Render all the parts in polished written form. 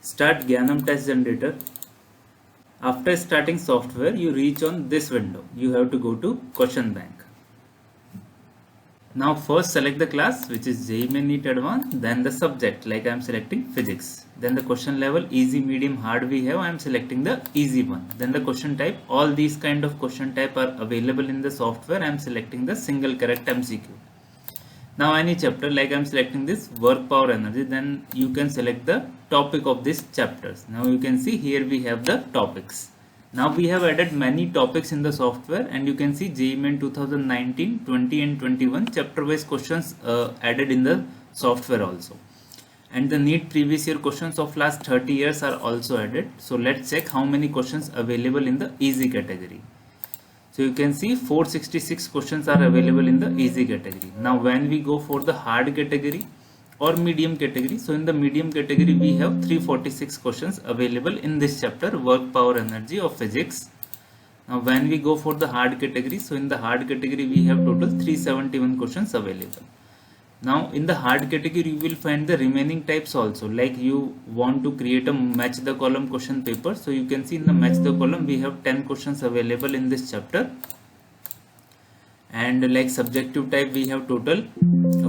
Start Gyanam test generator. After starting software, you reach on this window. You have to go to question bank. Now first select the class, which is JEE Main NEET Advanced, then the subject, like I am selecting physics. Then the question level, easy, medium, hard we have, I am selecting the easy one. Then the question type, all these kind of question type are available in the software. I am selecting the single correct MCQ. Now any chapter, like I am selecting this work power energy, then you can select the topic of this chapters. Now you can see here we have the topics. Now we have added many topics in the software, and you can see JEE Main 2019, 20 and 21 chapter wise questions added in the software also. And the NEET previous year questions of last 30 years are also added. So let's check how many questions available in the easy category. So you can see 466 questions are available in the easy category. Now when we go for the hard category or medium category, so in the medium category we have 346 questions available in this chapter, work power energy of physics. Now when we go for the hard category, so in the hard category we have total 371 questions available. Now in the hard category you will find the remaining types also, like you want to create a match the column question paper. So you can see in the match the column we have 10 questions available in this chapter, and like subjective type we have total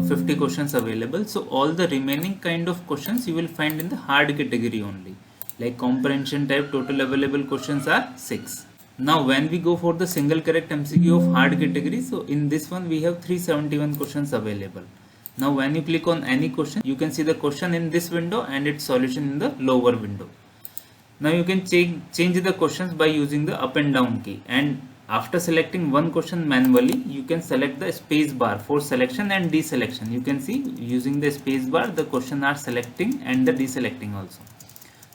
50 questions available. So all the remaining kind of questions you will find in the hard category only. Like comprehension type, total available questions are 6. Now when we go for the single correct MCQ of hard category, so in this one we have 371 questions available. Now when you click on any question, you can see the question in this window and its solution in the lower window. Now you can change the questions by using the up and down key, and after selecting one question manually, you can select the space bar for selection and deselection. You can see using the space bar the question are selecting and the deselecting also.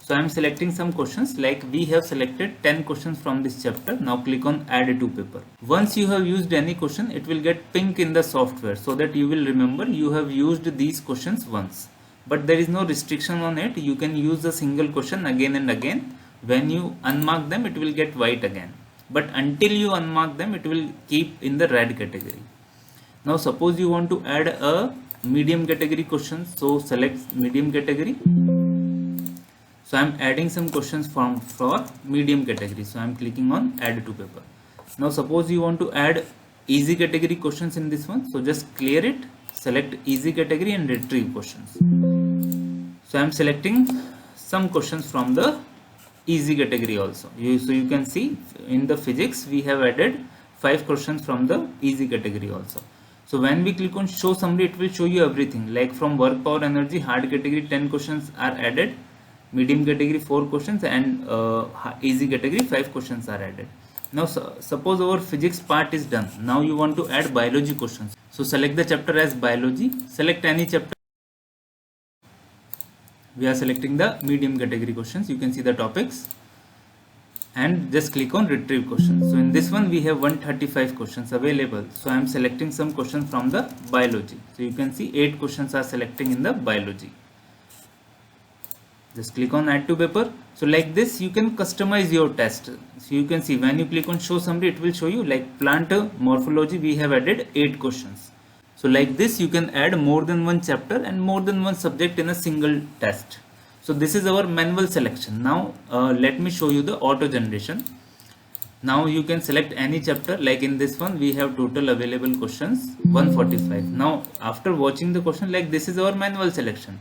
So I am selecting some questions, like we have selected 10 questions from this chapter. Now click on add to paper. Once you have used any question, it will get pink in the software, so that you will remember you have used these questions once. But there is no restriction on it. You can use a single question again and again. When you unmark them, it will get white again. But until you unmark them, it will keep in the red category. Now suppose you want to add a medium category question, so select medium category. So I am adding some questions for medium category. So I am clicking on add to paper. Now suppose you want to add easy category questions in this one. So just clear it, select easy category and retrieve questions. So I am selecting some questions from the easy category also. So you can see in the physics we have added 5 questions from the easy category also. So when we click on show summary, it will show you everything, like from work power energy hard category 10 questions are added, medium category 4 questions, and easy category 5 questions are added. Now suppose our physics part is done. Now you want to add biology questions. So select the chapter as biology, select any chapter. We are selecting the medium category questions. You can see the topics and just click on retrieve questions. So in this one we have 135 questions available. So I am selecting some questions from the biology. So you can see 8 questions are selecting in the biology. Just click on add to paper. So like this you can customize your test. So you can see when you click on show summary, it will show you like plant morphology we have added 8 questions. So like this you can add more than one chapter and more than one subject in a single test. So this is our manual selection. Now let me show you the auto generation. Now you can select any chapter, like in this one we have total available questions 145. Now after watching the question, like this is our manual selection.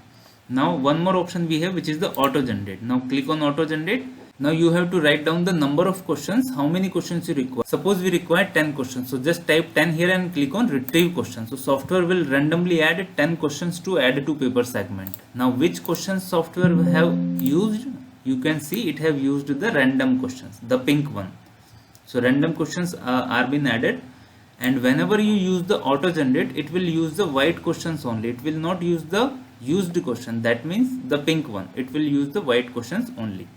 Now one more option we have, which is the auto generate. Now click on auto generate. Now you have to write down the number of questions, how many questions you require. Suppose we require 10 questions. So just type 10 here and click on retrieve questions. So software will randomly add 10 questions to add to paper segment. Now which questions software have used? You can see it have used the random questions, the pink one. So random questions are been added, and whenever you use the auto generate, it will use the white questions only. It will not use the used question. That means the pink one. It will use the white questions only.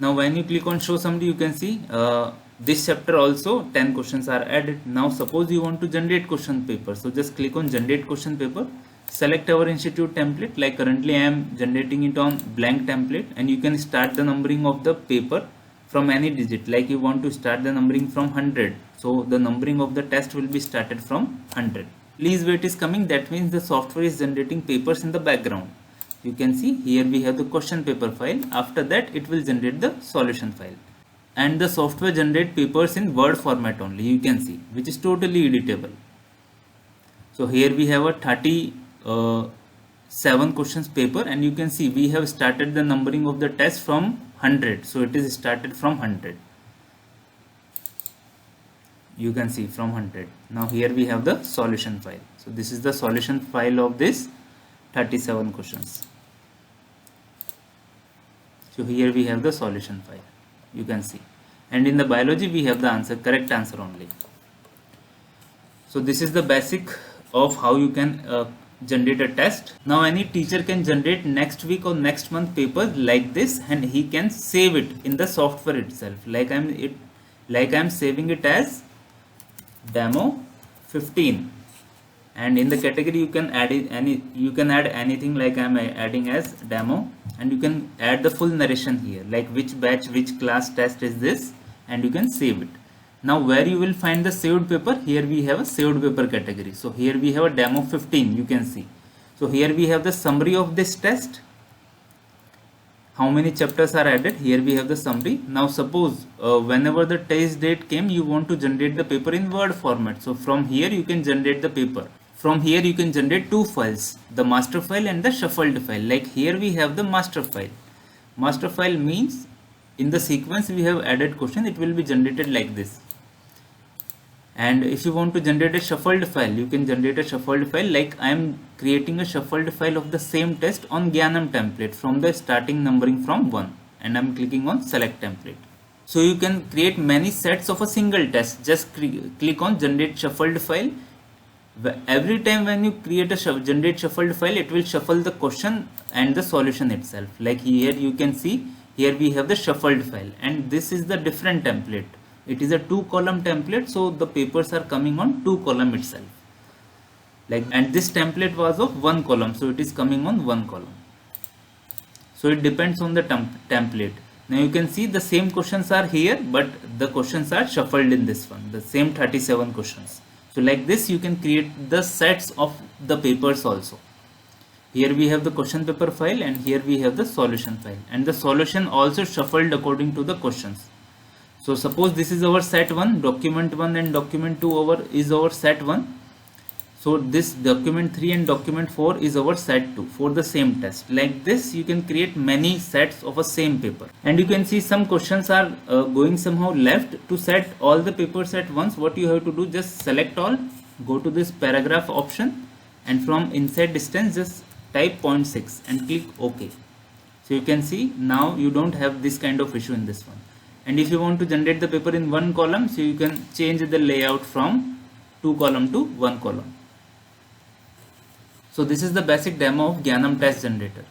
Now when you click on show summary, you can see this chapter also 10 questions are added. Now suppose you want to generate question paper. So just click on generate question paper. Select our institute template. Like currently I am generating it on blank template, and you can start the numbering of the paper from any digit. Like you want to start the numbering from 100. So the numbering of the test will be started from 100. Please wait is coming. That means the software is generating papers in the background. You can see here we have the question paper file. After that it will generate the solution file. And the software generate papers in Word format only, you can see, which is totally editable. So here we have a 37 questions paper, and you can see we have started the numbering of the test from 100. So it is started from 100. You can see from 100. Now here we have the solution file. So this is the solution file of this 37 questions. So here we have the solution file, you can see, and in the biology we have the answer, correct answer only. So this is the basic of how you can generate a test. Now any teacher can generate next week or next month papers like this, and he can save it in the software itself. Like I'm saving it as demo 15, and in the category you can add anything, like I'm adding as demo, and you can add the full narration here, like which batch, which class test is this, and you can save it. Now where you will find the saved paper, here we have a saved paper category. So here we have a demo 15, you can see. So here we have the summary of this test, how many chapters are added, here we have the summary. Now suppose whenever the test date came, you want to generate the paper in Word format. So from here you can generate the paper. From here you can generate two files, the master file and the shuffled file. Like here we have the master file. Master file means in the sequence we have added question, it will be generated like this. And if you want to generate a shuffled file, you can generate a shuffled file. Like I am creating a shuffled file of the same test on Gyanam template from the starting numbering from 1, and I am clicking on select template. So you can create many sets of a single test. Just click on generate shuffled file. Every time when you create a generate shuffled file, it will shuffle the question and the solution itself. Like here you can see, here we have the shuffled file, and this is the different template. It is a 2-column template, so the papers are coming on 2 column itself. Like, and this template was of 1 column, so it is coming on 1 column. So it depends on the template. Now you can see the same questions are here, but the questions are shuffled in this one, the same 37 questions. So like this you can create the sets of the papers also. Here we have the question paper file, and here we have the solution file, and the solution also shuffled according to the questions. So suppose this is our set 1, document 1 and document 2 is our set 1. So this document 3 and document 4 is our set 2 for the same test. Like this you can create many sets of a same paper. And you can see some questions are going somehow left. To set all the papers at once, what you have to do, just select all, go to this paragraph option, and from inside distance just type 0.6 and click OK. So you can see now you don't have this kind of issue in this one. And if you want to generate the paper in 1 column, so you can change the layout from 2 column to 1 column. So this is the basic demo of Gyanam test generator.